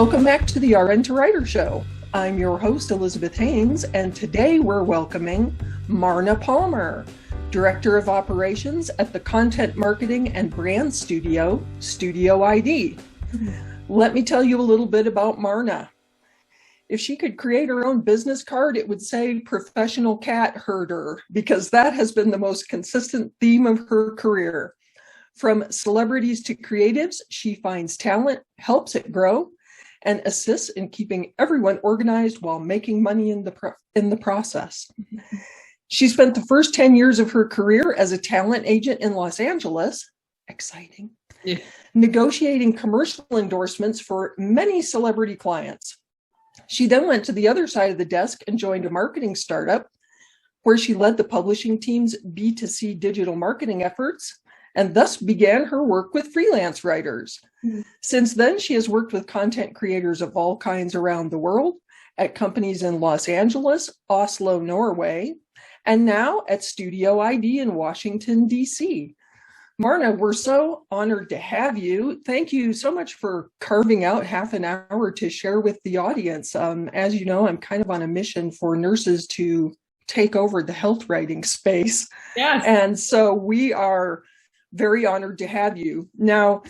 Welcome back to the RN2writer Show. I'm your host, Elizabeth Haynes, and today we're welcoming Marna Palmer, Director of Operations at the Content Marketing and Brand Studio, studioID. Let me tell you a little bit about Marna. If she could create her own business card, it would say professional cat herder, because that has been the most consistent theme of her career. From celebrities to creatives, she finds talent, helps it grow, and assists in keeping everyone organized while making money in the process. She spent the first 10 years of her career as a talent agent in Los Angeles, exciting, negotiating commercial endorsements for many celebrity clients. She then went to the other side of the desk and joined a marketing startup where she led the publishing team's B2C digital marketing efforts, and thus began her work with freelance writers. Since then, she has worked with content creators of all kinds around the world at companies in Los Angeles, Oslo, Norway, and now at studioID in Washington, D.C. Marna, we're so honored to have you. Thank you so much for carving out half an hour to share with the audience. As you know, I'm kind of on a mission for nurses to take over the health writing space. Yes. And so we are very honored to have you. Now,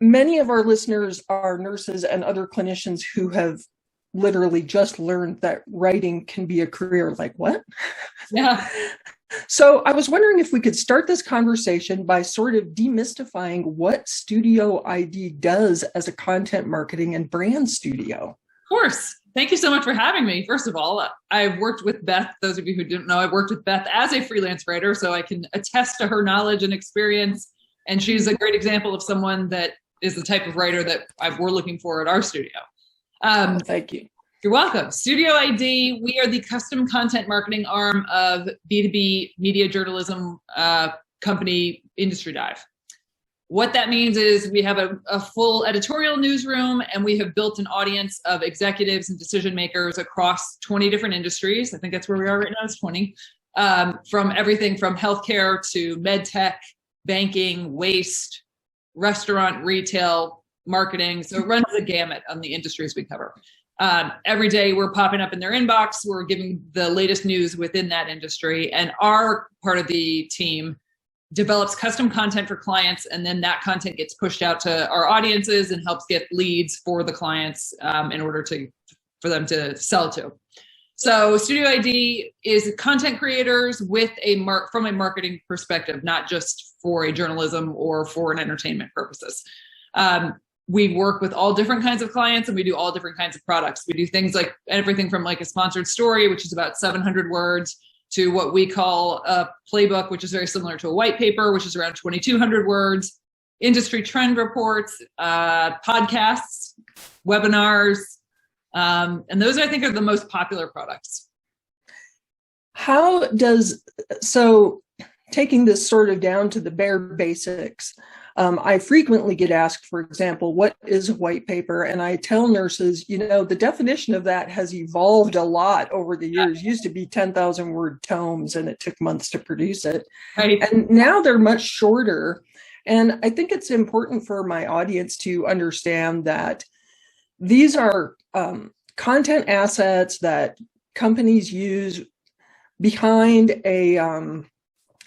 many of our listeners are nurses and other clinicians who have literally just learned that writing can be a career. Like, what? Yeah. So I was wondering if we could start this conversation by sort of demystifying what studioID does as a content marketing and brand studio. Of course. Thank you so much for having me. First of all, I've worked with Beth. Those of you who didn't know, I've worked with Beth as a freelance writer, so I can attest to her knowledge and experience. And she's a great example of someone that is the type of writer that we're looking for at our studio. Thank you. You're welcome. studioID, we are the custom content marketing arm of B2B media journalism company Industry Dive. What that means is we have a full editorial newsroom, and we have built an audience of executives and decision makers across 20 different industries. I think that's where we are right now, it's 20. From everything from healthcare to med tech, banking, waste, restaurant, retail, marketing. So it runs the gamut on the industries we cover. Every day we're popping up in their inbox. We're giving the latest news within that industry, and our part of the team develops custom content for clients, and then that content gets pushed out to our audiences and helps get leads for the clients in order for them to sell to. So studioID is content creators with from a marketing perspective, not just for a journalism or for an entertainment purposes. We work with all different kinds of clients, and we do all different kinds of products. We do things like everything from like a sponsored story, which is about 700 words, to what we call a playbook, which is very similar to a white paper, which is around 2,200 words, industry trend reports, podcasts, webinars, and those I think are the most popular products. So taking this sort of down to the bare basics, I frequently get asked, for example, what is a white paper? And I tell nurses, the definition of that has evolved a lot over the years. It used to be 10,000 word tomes, and it took months to produce it. Right. And now they're much shorter. And I think it's important for my audience to understand that these are content assets that companies use behind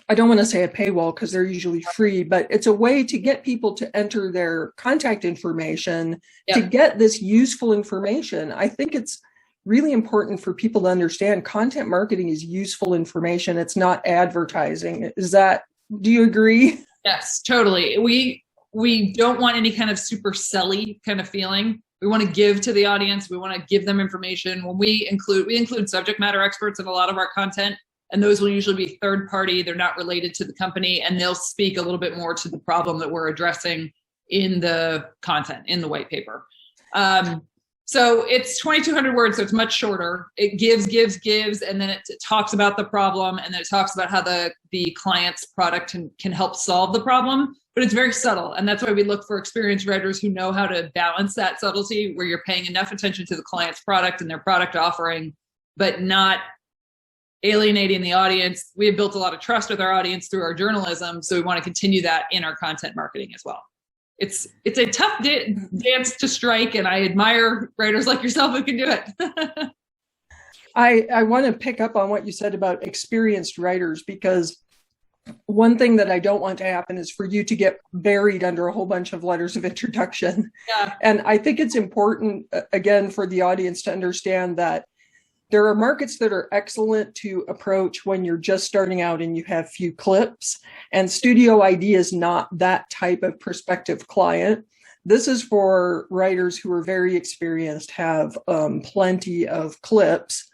I don't want to say a paywall because they're usually free, but it's a way to get people to enter their contact information to get this useful information. I think it's really important for people to understand content marketing is useful information. It's not advertising. Do you agree? Yes, totally. We don't want any kind of super selly kind of feeling. We want to give to the audience. We want to give them information. When we include subject matter experts in a lot of our content, and those will usually be third party. They're not related to the company, and they'll speak a little bit more to the problem that we're addressing in the content, in the white paper. So it's 2,200 words, so it's much shorter. It gives, and then it talks about the problem, and then it talks about how the client's product can help solve the problem. But it's very subtle, and that's why we look for experienced writers who know how to balance that subtlety, where you're paying enough attention to the client's product and their product offering, but not alienating the audience. We have built a lot of trust with our audience through our journalism, so we want to continue that in our content marketing as well. it's a tough dance to strike, and I admire writers like yourself who can do it. I want to pick up on what you said about experienced writers, because one thing that I don't want to happen is for you to get buried under a whole bunch of letters of introduction. Yeah. And I think it's important, again, for the audience to understand that there are markets that are excellent to approach when you're just starting out and you have few clips. And studioID is not that type of prospective client. This is for writers who are very experienced, have plenty of clips.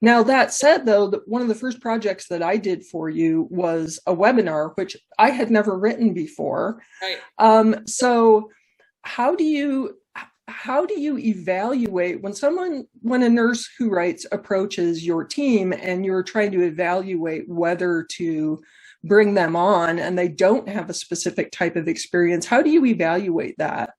Now, that said, though, one of the first projects that I did for you was a webinar, which I had never written before. Right. So how do you evaluate when a nurse who writes approaches your team and you're trying to evaluate whether to bring them on and they don't have a specific type of experience? How do you evaluate that?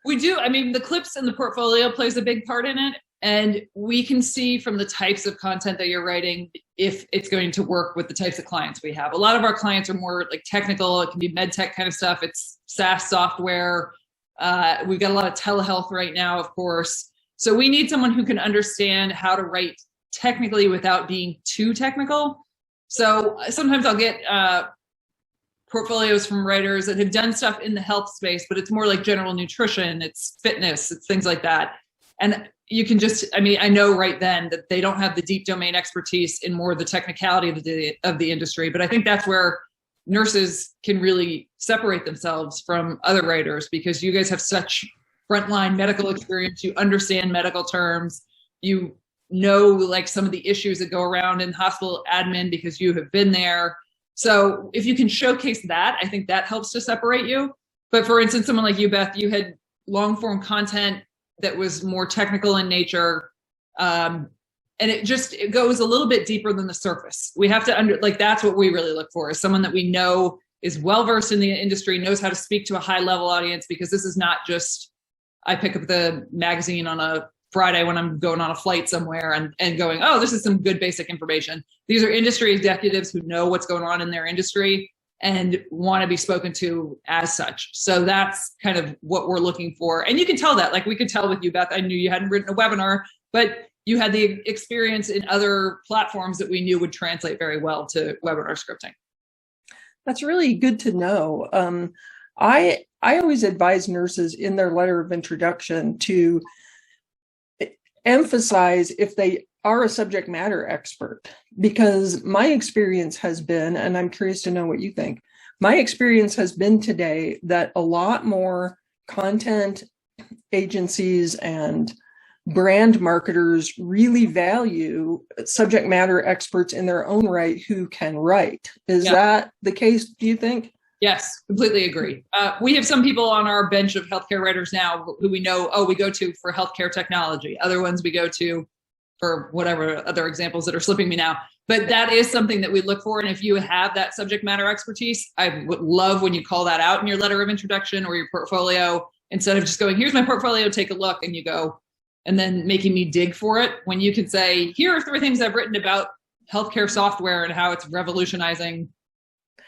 We do. I mean, the clips and the portfolio plays a big part in it. And we can see from the types of content that you're writing if it's going to work with the types of clients we have. A lot of our clients are more like technical. It can be med tech kind of stuff. It's SaaS software. We've got a lot of telehealth right now, of course. So we need someone who can understand how to write technically without being too technical. So sometimes I'll get portfolios from writers that have done stuff in the health space, but it's more like general nutrition, it's fitness, it's things like that. And you can just, I mean, I know right then that they don't have the deep domain expertise in more the technicality of the industry, but I think that's where nurses can really separate themselves from other writers, because you guys have such frontline medical experience. You understand medical terms. You know, like some of the issues that go around in hospital admin because you have been there. So if you can showcase that, I think that helps to separate you. But for instance, someone like you, Beth, you had long form content that was more technical in nature. And it goes a little bit deeper than the surface. We have to that's what we really look for, is someone that we know is well-versed in the industry, knows how to speak to a high level audience, because this is not just, I pick up the magazine on a Friday when I'm going on a flight somewhere and going, oh, this is some good basic information. These are industry executives who know what's going on in their industry and want to be spoken to as such. So that's kind of what we're looking for. And you can tell that, like we could tell with you, Beth, I knew you hadn't written a webinar, but you had the experience in other platforms that we knew would translate very well to webinar scripting. That's really good to know. I always advise nurses in their letter of introduction to emphasize if they are a subject matter expert, because my experience has been, and I'm curious to know what you think, my experience has been today that a lot more content agencies and brand marketers really value subject matter experts in their own right who can write. Is that the case, do you think? Yes, completely agree. We have some people on our bench of healthcare writers now who we know, we go to for healthcare technology. Other ones we go to for whatever other examples that are slipping me now. But that is something that we look for. And if you have that subject matter expertise, I would love when you call that out in your letter of introduction or your portfolio, instead of just going, here's my portfolio, take a look, and you go, and then making me dig for it. When you can say, here are 3 things I've written about healthcare software and how it's revolutionizing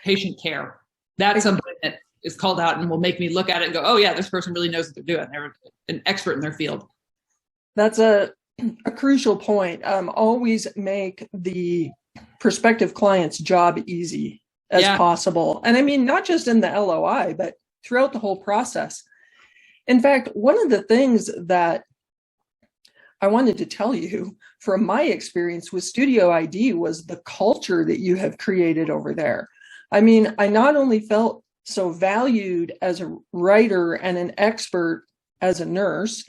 patient care. That's something that is called out and will make me look at it and go, oh yeah, this person really knows what they're doing. They're an expert in their field. That's a crucial point. Always make the prospective client's job easy as possible. And I mean, not just in the LOI, but throughout the whole process. In fact, one of the things that I wanted to tell you from my experience with studioID was the culture that you have created over there. I mean, I not only felt so valued as a writer and an expert as a nurse,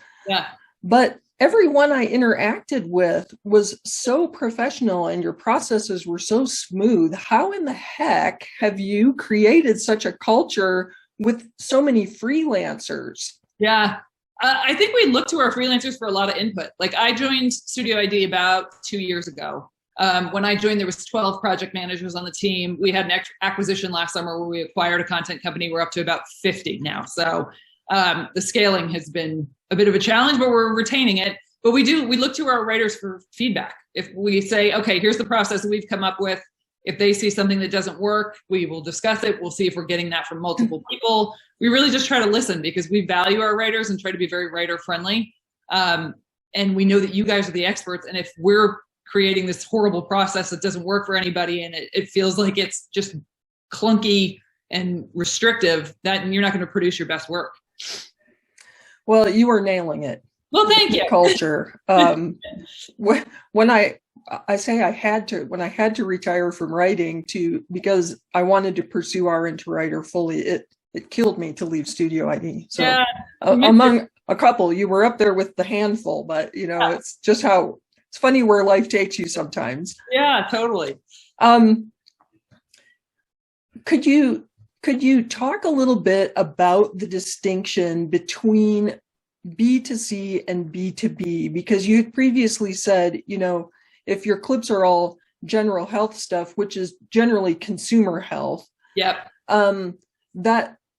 but everyone I interacted with was so professional and your processes were so smooth. How in the heck have you created such a culture with so many freelancers? Yeah. I think we look to our freelancers for a lot of input. Like I joined studioID about 2 years ago. When I joined, there was 12 project managers on the team. We had an acquisition last summer where we acquired a content company. We're up to about 50 now. So the scaling has been a bit of a challenge, but we're retaining it. But we look to our writers for feedback. If we say, okay, here's the process that we've come up with, If they see something that doesn't work, we will discuss it. We'll see if we're getting that from multiple people. We really just try to listen because we value our writers and try to be very writer friendly. And we know that you guys are the experts. And if we're creating this horrible process that doesn't work for anybody and it feels like it's just clunky and restrictive, that you're not going to produce your best work. Well, you are nailing it. Well, thank you. Culture. When I say I had to, when I had to retire from writing because I wanted to pursue RN2writer fully, it killed me to leave studioID. So yeah. Among a couple, you were up there with the handful, but you know, yeah. It's just how it's funny where life takes you sometimes. Yeah, totally. Could you talk a little bit about the distinction between B2C and B2B? Because you had previously said, you know, if your clips are all general health stuff, which is generally consumer health, yep.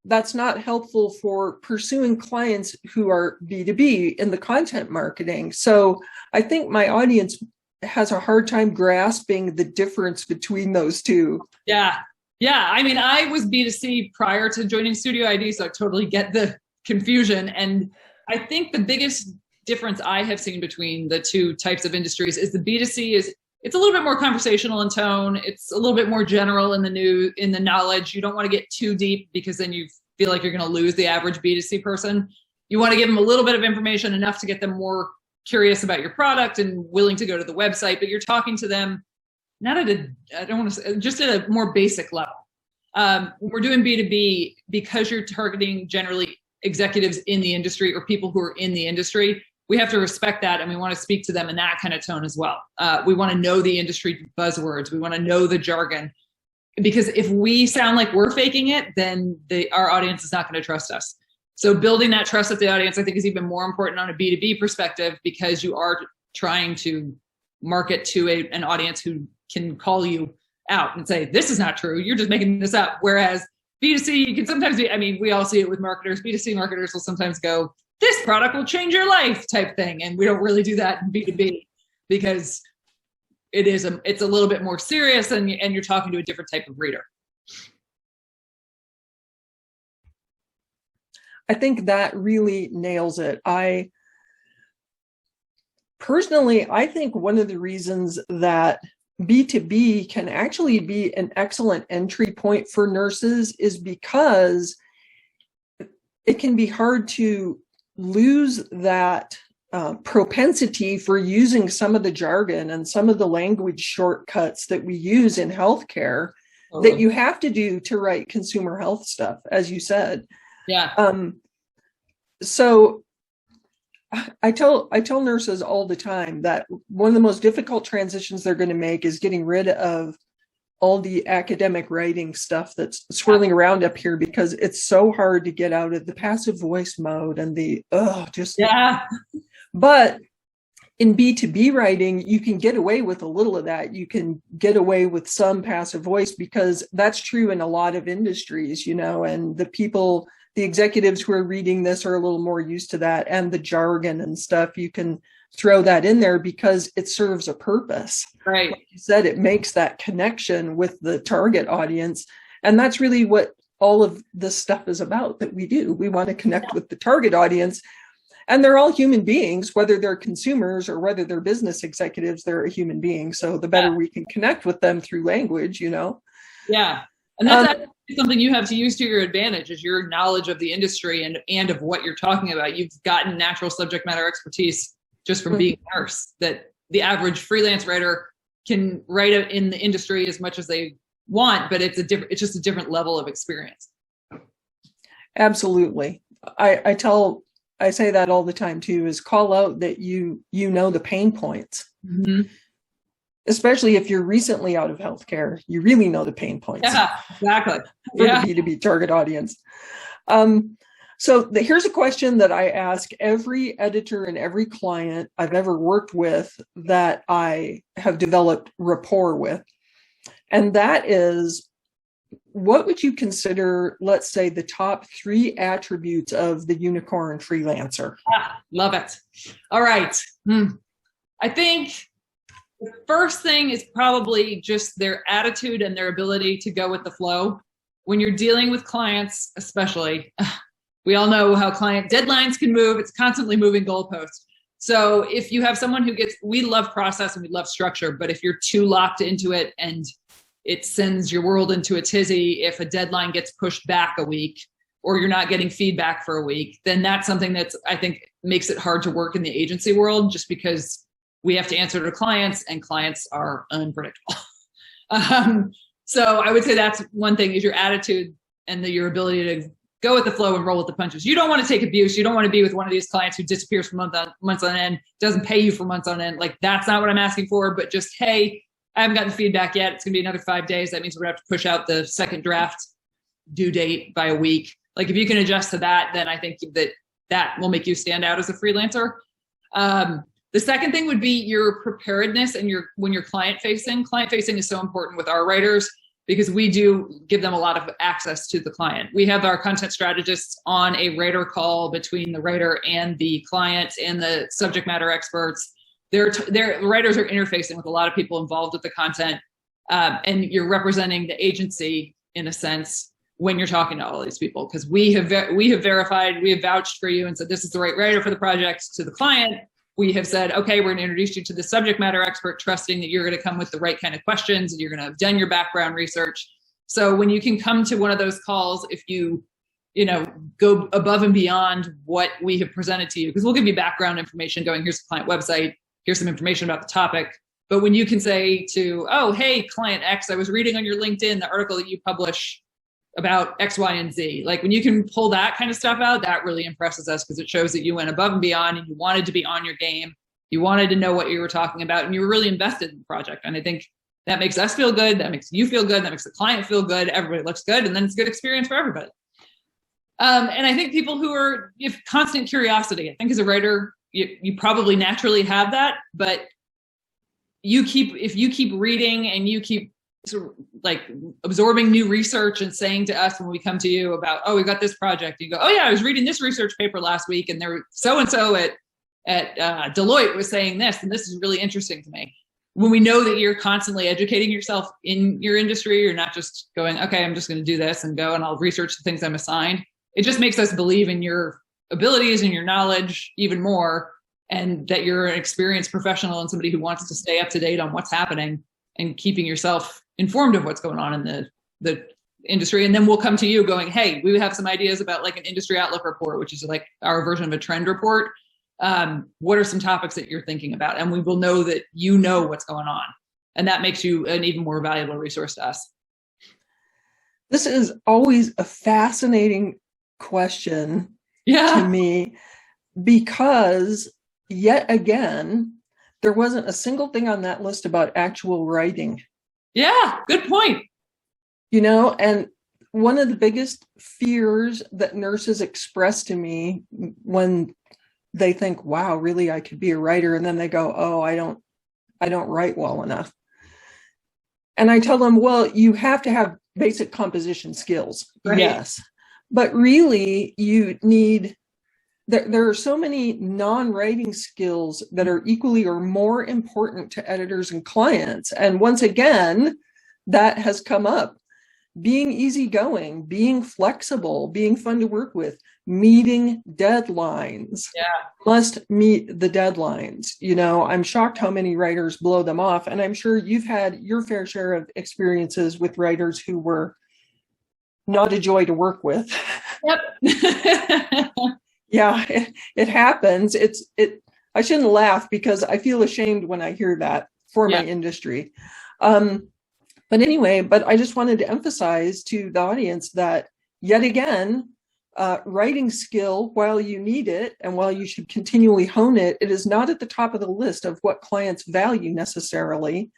That's not helpful for pursuing clients who are B2B in the content marketing. So I think my audience has a hard time grasping the difference between those two. Yeah. Yeah. I mean, I was B2C prior to joining studioID, so I totally get the confusion. And I think the biggest difference I have seen between the two types of industries is the B2C it's a little bit more conversational in tone. It's a little bit more general in the knowledge. You don't want to get too deep because then you feel like you're going to lose the average B2C person. You want to give them a little bit of information, enough to get them more curious about your product and willing to go to the website, but you're talking to them not at just at a more basic level. When we're doing B2B, because you're targeting generally executives in the industry or people who are in the industry, we have to respect that, and we want to speak to them in that kind of tone as well. We want to know the industry buzzwords. We want to know the jargon, because if we sound like we're faking it, then our audience is not going to trust us. So building that trust with the audience, I think, is even more important on a B2B perspective, because you are trying to market to an audience who can call you out and say, this is not true, you're just making this up. Whereas B2C, you can sometimes we all see it with marketers. B2C marketers will sometimes go, this product will change your life type thing. And we don't really do that in B2B because it's a little bit more serious, and you're talking to a different type of reader. I think that really nails it. Personally, I think one of the reasons that B2B can actually be an excellent entry point for nurses is because it can be hard to lose that propensity for using some of the jargon and some of the language shortcuts that we use in healthcare that you have to do to write consumer health stuff, as you said. Yeah. So I tell nurses all the time that one of the most difficult transitions they're going to make is getting rid of all the academic writing stuff that's swirling around up here, because it's so hard to get out of the passive voice mode and yeah. But in B2B writing, you can get away with a little of that. You can get away with some passive voice, because that's true in a lot of industries, you know, and the executives who are reading this are a little more used to that, and the jargon and stuff. You can throw that in there because it serves a purpose. Right. Like you said, it makes that connection with the target audience. And that's really what all of this stuff is about that we do. We want to connect with the target audience. And they're all human beings, whether they're consumers or whether they're business executives, they're a human being. So the better we can connect with them through language, you know? Yeah. And that's actually something you have to use to your advantage, is your knowledge of the industry and of what you're talking about. You've gotten natural subject matter expertise just from being a nurse, that the average freelance writer can write in the industry as much as they want, but it's just a different level of experience. Absolutely. I say that all the time too, is call out that you know the pain points. Mm-hmm. Especially if you're recently out of healthcare, you really know the pain points. Yeah, exactly. For the B2B target audience. So here's a question that I ask every editor and every client I've ever worked with that I have developed rapport with. And that is, what would you consider, let's say, the top 3 attributes of the unicorn freelancer? Love it. All right. I think The first thing is probably just their attitude and their ability to go with the flow. When you're dealing with clients, especially, we all know how client deadlines can move. It's constantly moving goalposts. So if you have someone who we love process and we love structure, but if you're too locked into it and it sends your world into a tizzy, if a deadline gets pushed back a week or you're not getting feedback for a week, then that's something that's, I think, makes it hard to work in the agency world, just because we have to answer to clients and clients are unpredictable. So I would say that's one thing, is your attitude and your ability to go with the flow and roll with the punches. You don't want to take abuse. You don't want to be with one of these clients who disappears for months on end, doesn't pay you for months on end. Like, that's not what I'm asking for, but just, hey, I haven't gotten feedback yet. It's going to be another 5 days. That means we're going to have to push out the second draft due date by a week. Like, if you can adjust to that, then I think that will make you stand out as a freelancer. The second thing would be your preparedness and when you're client facing. Client facing is so important with our writers because we do give them a lot of access to the client. We have our content strategists on a writer call between the writer and the client and the subject matter experts. The writers are interfacing with a lot of people involved with the content, and you're representing the agency in a sense when you're talking to all these people, because we have verified, we have vouched for you and said this is the right writer for the project. To the client, we have said, okay, we're going to introduce you to the subject matter expert, trusting that you're going to come with the right kind of questions and you're going to have done your background research. So when you can come to one of those calls, if you go above and beyond what we have presented to you, because we'll give you background information going, here's the client website, here's some information about the topic. But when you can say to, oh, hey, client X, I was reading on your LinkedIn the article that you publish about X, Y, and Z. Like, when you can pull that kind of stuff out, that really impresses us, because it shows that you went above and beyond and you wanted to be on your game. You wanted to know what you were talking about and you were really invested in the project. And I think that makes us feel good. That makes you feel good. That makes the client feel good. Everybody looks good. And then it's a good experience for everybody. And I think people who you have constant curiosity. I think as a writer, you probably naturally have that, but if you keep reading and you keep sort of like absorbing new research and saying to us when we come to you about, oh, we've got this project, you go, oh yeah, I was reading this research paper last week and there so-and-so at Deloitte was saying this, and this is really interesting to me. When we know that you're constantly educating yourself in your industry, you're not just going, okay, I'm just going to do this and go and I'll research the things I'm assigned. It just makes us believe in your abilities and your knowledge even more, and that you're an experienced professional and somebody who wants to stay up to date on what's happening and keeping yourself informed of what's going on in the industry. And then we'll come to you going, hey, we have some ideas about like an industry outlook report, which is like our version of a trend report. What are some topics that you're thinking about? And we will know that you know what's going on. And that makes you an even more valuable resource to us. This is always a fascinating question to me, because yet again, there wasn't a single thing on that list about actual writing. Yeah, good point. And one of the biggest fears that nurses express to me when they think, wow, really, I could be a writer. And then they go, oh, I don't write well enough. And I tell them, well, you have to have basic composition skills. Right. Yes. But really, you need, there are so many non-writing skills that are equally or more important to editors and clients. And once again, that has come up. Being easygoing, being flexible, being fun to work with, meeting deadlines. Yeah. Must meet the deadlines. I'm shocked how many writers blow them off. And I'm sure you've had your fair share of experiences with writers who were not a joy to work with. Yep. Yeah, it happens. I shouldn't laugh because I feel ashamed when I hear that for my industry. But anyway, I just wanted to emphasize to the audience that yet again, writing skill, while you need it and while you should continually hone it, it is not at the top of the list of what clients value necessarily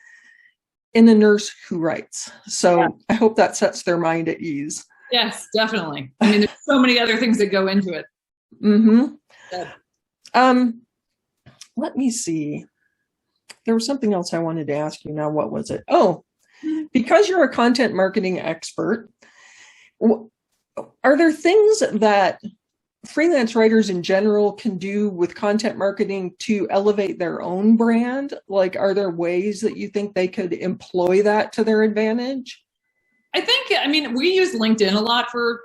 in a nurse who writes. So I hope that sets their mind at ease. Yes, definitely. I mean, there's so many other things that go into it. Mm-hmm. Let me see. There was something else I wanted to ask you. Now, what was it? Oh, because you're a content marketing expert, are there things that freelance writers in general can do with content marketing to elevate their own brand? Like, are there ways that you think they could employ that to their advantage? I mean, we use LinkedIn a lot for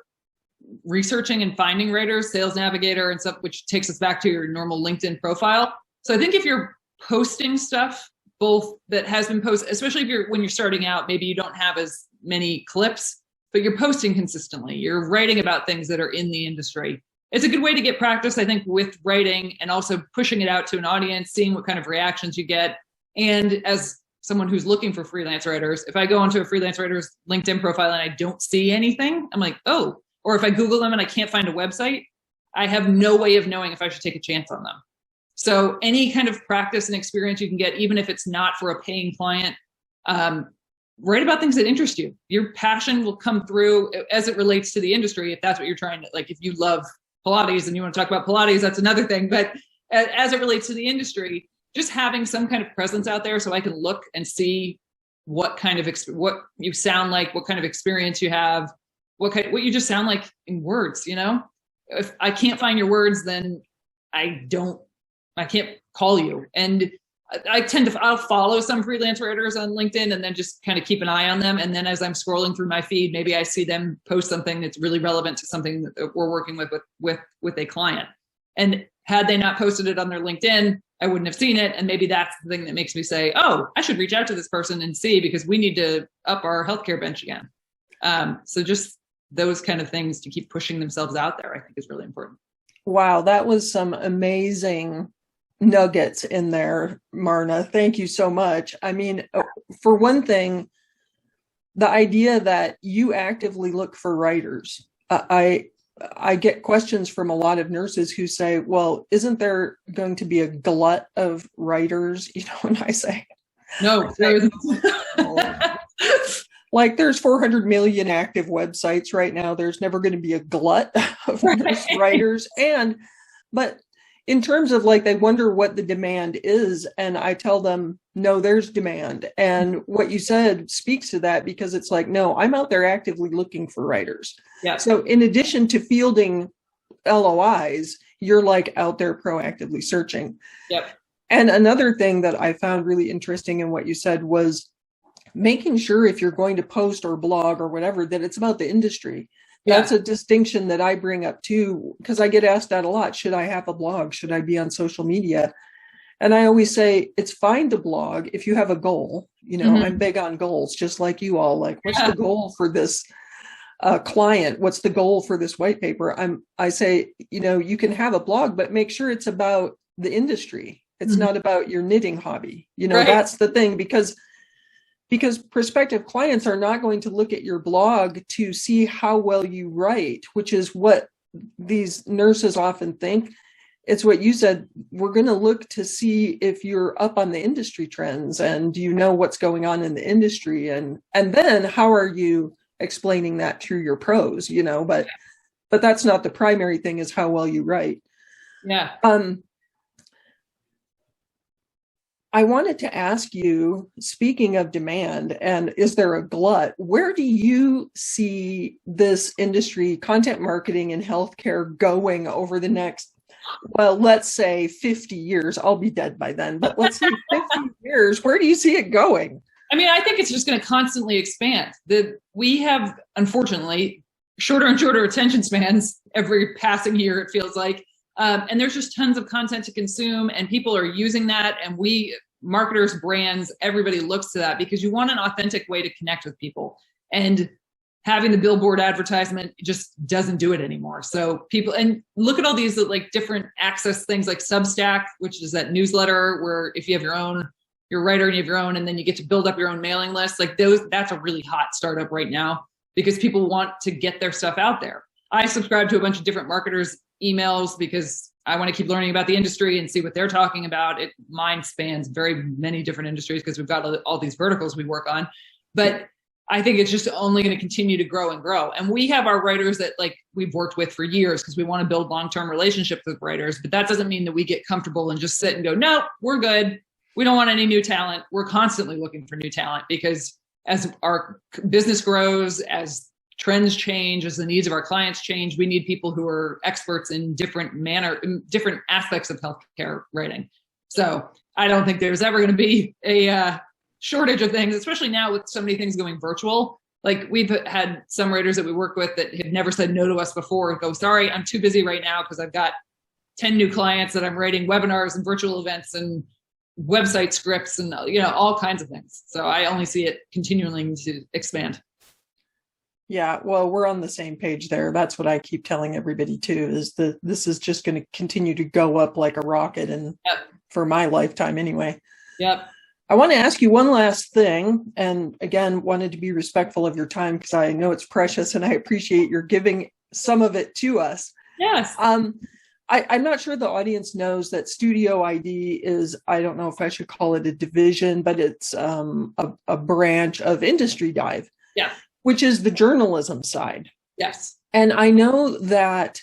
researching and finding writers, Sales Navigator and stuff, which takes us back to your normal LinkedIn profile. So I think if you're posting stuff, both that has been posted, especially when you're starting out, maybe you don't have as many clips, but you're posting consistently. You're writing about things that are in the industry. It's a good way to get practice, I think, with writing and also pushing it out to an audience, seeing what kind of reactions you get. And as someone who's looking for freelance writers, if I go onto a freelance writer's LinkedIn profile and I don't see anything, I'm like, oh, or if I Google them and I can't find a website, I have no way of knowing if I should take a chance on them. So any kind of practice and experience you can get, even if it's not for a paying client, write about things that interest you. Your passion will come through as it relates to the industry. If that's what you're trying to, like, if you love Pilates and you want to talk about Pilates, that's another thing. But as it relates to the industry, just having some kind of presence out there so I can look and see what kind of, what you sound like, what kind of experience you have, what you just sound like in words, you know? If I can't find your words, then I can't call you. And I'll follow some freelance writers on LinkedIn and then just kind of keep an eye on them. And then as I'm scrolling through my feed, maybe I see them post something that's really relevant to something that we're working with a client. And had they not posted it on their LinkedIn, I wouldn't have seen it. And maybe that's the thing that makes me say, oh, I should reach out to this person and see, because we need to up our healthcare bench again. So just those kind of things to keep pushing themselves out there, I think, is really important. Wow, that was some amazing nuggets in there, Marna. Thank you so much. I mean, for one thing, the idea that you actively look for writers. I get questions from a lot of nurses who say, well, isn't there going to be a glut of writers? You know, and I say, no, like, there's 400 million active websites right now. There's never going to be a glut of writers. But in terms of, like, they wonder what the demand is. And I tell them, no, there's demand. And what you said speaks to that, because it's like, no, I'm out there actively looking for writers. Yeah. So in addition to fielding LOIs, you're like out there proactively searching. Yep. And another thing that I found really interesting in what you said was making sure, if you're going to post or blog or whatever, that it's about the industry. Yeah. That's a distinction that I bring up too, because I get asked that a lot. Should I have a blog? Should I be on social media? And I always say it's fine to blog if you have a goal. You know, I'm big on goals, just like you all. Like, what's the goal for this client? What's the goal for this white paper? I say, you know, you can have a blog, but make sure it's about the industry. It's not about your knitting hobby. You know, that's the thing, because prospective clients are not going to look at your blog to see how well you write, which is what these nurses often think. It's what you said. We're going to look to see if you're up on the industry trends and do you know what's going on in the industry, and then how are you explaining that through your prose, you know, but that's not the primary thing, is how well you write. Yeah. I wanted to ask you, speaking of demand, and is there a glut, where do you see this industry, content marketing and healthcare, going over the next, well, let's say 50 years? I'll be dead by then, but let's say 50 years. Where do you see it going? I mean, I think it's just going to constantly expand. We have, unfortunately, shorter and shorter attention spans every passing year, it feels like. And there's just tons of content to consume, and people are using that. And we, marketers, brands, everybody looks to that, because you want an authentic way to connect with people. And having the billboard advertisement just doesn't do it anymore. So people, and look at all these like different access things like Substack, which is that newsletter where if you have your own, you're a writer and you have your own, and then you get to build up your own mailing list. Like that's a really hot startup right now, because people want to get their stuff out there. I subscribe to a bunch of different marketers' emails because I want to keep learning about the industry and see what they're talking about. Mine spans very many different industries because we've got all these verticals we work on. But I think it's just only going to continue to grow and grow. And we have our writers that like we've worked with for years because we want to build long-term relationships with writers. But that doesn't mean that we get comfortable and just sit and go, no, we're good. We don't want any new talent. We're constantly looking for new talent, because as our business grows, as trends change, as the needs of our clients change, we need people who are experts in different aspects of healthcare writing. So I don't think there's ever going to be a shortage of things, especially now with so many things going virtual. Like, we've had some writers that we work with that have never said no to us before go, sorry, I'm too busy right now because I've got 10 new clients that I'm writing webinars and virtual events and website scripts and, all kinds of things. So I only see it continuing to expand. Yeah, well, we're on the same page there. That's what I keep telling everybody too, is that this is just going to continue to go up like a rocket, and for my lifetime anyway. Yep. I want to ask you one last thing, and again, wanted to be respectful of your time because I know it's precious and I appreciate your giving some of it to us. Yes. I'm not sure the audience knows that studioID is, I don't know if I should call it a division, but it's a branch of Industry Dive. Yeah. Which is the journalism side. Yes. And I know that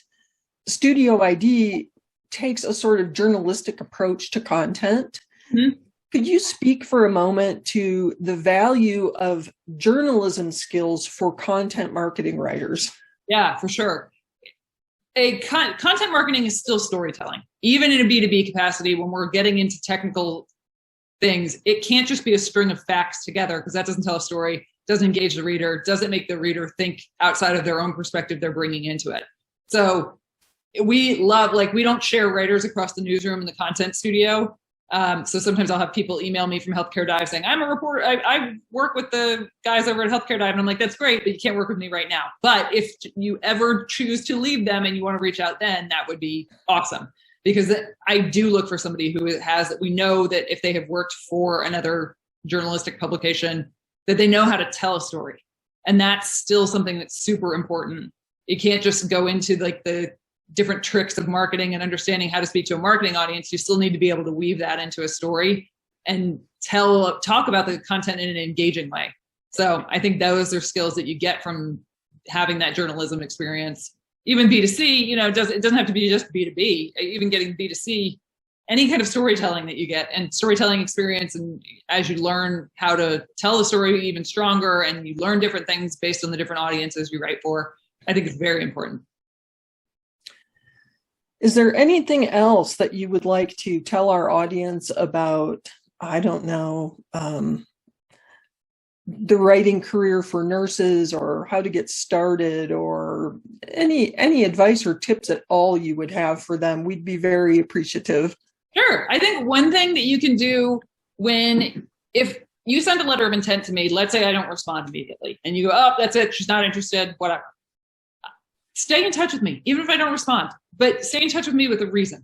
studioID takes a sort of journalistic approach to content. Mm-hmm. Could you speak for a moment to the value of journalism skills for content marketing writers? Yeah, for sure. Content marketing is still storytelling. Even in a B2B capacity, when we're getting into technical things, it can't just be a string of facts together, because that doesn't tell a story, doesn't engage the reader, doesn't make the reader think outside of their own perspective they're bringing into it. So we don't share writers across the newsroom and the content studio. So sometimes I'll have people email me from Healthcare Dive saying, I'm a reporter. I work with the guys over at Healthcare Dive. And I'm like, that's great, but you can't work with me right now. But if you ever choose to leave them and you want to reach out, then that would be awesome. Because I do look for somebody who we know that if they have worked for another journalistic publication, that they know how to tell a story. And that's still something that's super important. You can't just go into like the different tricks of marketing and understanding how to speak to a marketing audience. You still need to be able to weave that into a story and talk about the content in an engaging way. So I think those are skills that you get from having that journalism experience. Even B2C, it doesn't have to be just B2B. Even getting B2C, any kind of storytelling that you get and storytelling experience, and as you learn how to tell the story even stronger, and you learn different things based on the different audiences you write for, I think it's very important. Is there anything else that you would like to tell our audience about, I don't know, the writing career for nurses, or how to get started, or any advice or tips at all you would have for them? We'd be very appreciative. Sure. I think one thing that you can do if you send a letter of intent to me, let's say I don't respond immediately, and you go, oh, that's it, she's not interested, whatever. Stay in touch with me, even if I don't respond, but stay in touch with me with a reason.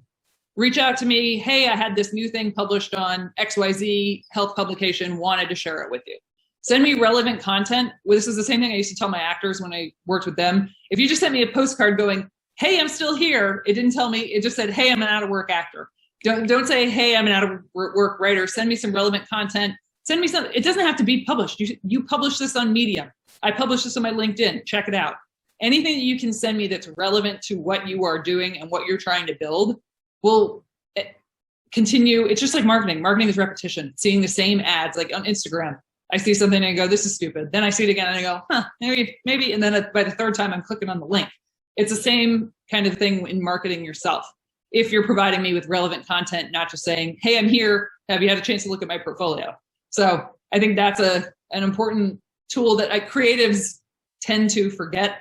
Reach out to me. Hey, I had this new thing published on XYZ health publication, wanted to share it with you. Send me relevant content. Well, this is the same thing I used to tell my actors when I worked with them. If you just sent me a postcard going, hey, I'm still here, it didn't tell me, it just said, hey, I'm an out of work actor. Don't say, hey, I'm an out of work writer. Send me some relevant content. Send me something. It doesn't have to be published. You publish this on Medium. I publish this on my LinkedIn. Check it out. Anything that you can send me that's relevant to what you are doing and what you're trying to build will continue. It's just like marketing. Marketing is repetition. Seeing the same ads, like on Instagram. I see something and I go, this is stupid. Then I see it again and I go, maybe. And then by the third time, I'm clicking on the link. It's the same kind of thing in marketing yourself. If you're providing me with relevant content, not just saying, hey, I'm here. Have you had a chance to look at my portfolio? So I think that's an important tool that creatives tend to forget.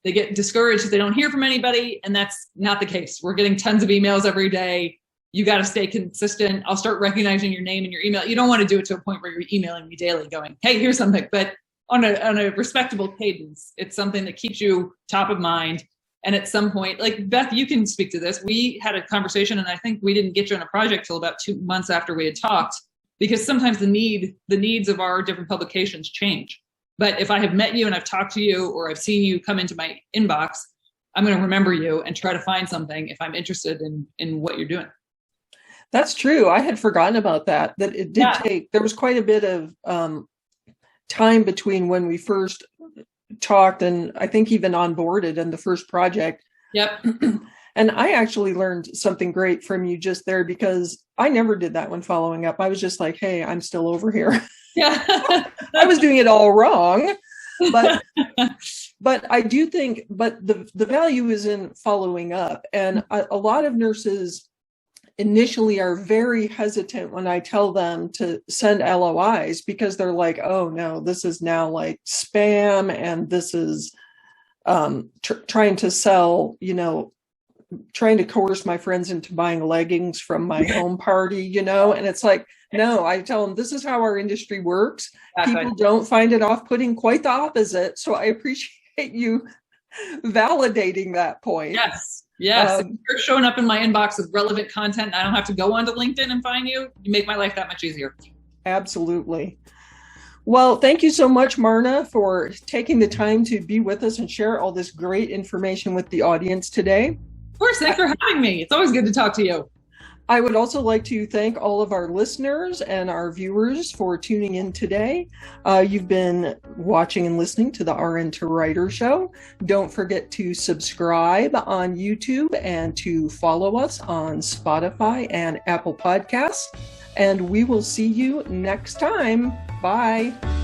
They get discouraged if they don't hear from anybody, and that's not the case. We're getting tons of emails every day. You got to stay consistent. I'll start recognizing your name and your email. You don't want to do it to a point where you're emailing me daily going, hey, here's something. But on a respectable cadence, it's something that keeps you top of mind. And at some point, like Beth, you can speak to this. We had a conversation, and I think we didn't get you on a project till about 2 months after we had talked, because sometimes the needs of our different publications change. But if I have met you and I've talked to you, or I've seen you come into my inbox, I'm going to remember you and try to find something if I'm interested in what you're doing. That's true. I had forgotten about that it did take, there was quite a bit of time between when we first talked and I think even onboarded in the first project. Yep. And I actually learned something great from you just there, because I never did that when following up. I was just like, hey, I'm still over here. Yeah. I was doing it all wrong. But I do think, but the value is in following up. And a lot of nurses initially are very hesitant when I tell them to send LOIs, because they're like, oh no, this is now like spam, and this is trying to sell, trying to coerce my friends into buying leggings from my home party, and it's like, no, I tell them this is how our industry works. People don't find it off-putting, quite the opposite. So I appreciate you validating that point. Yes. You're showing up in my inbox with relevant content. I don't have to go onto LinkedIn and find you. You make my life that much easier. Absolutely. Well, thank you so much, Marna, for taking the time to be with us and share all this great information with the audience today. Of course, thanks for having me. It's always good to talk to you. I would also like to thank all of our listeners and our viewers for tuning in today. You've been watching and listening to the RN2writer Show. Don't forget to subscribe on YouTube and to follow us on Spotify and Apple Podcasts. And we will see you next time. Bye.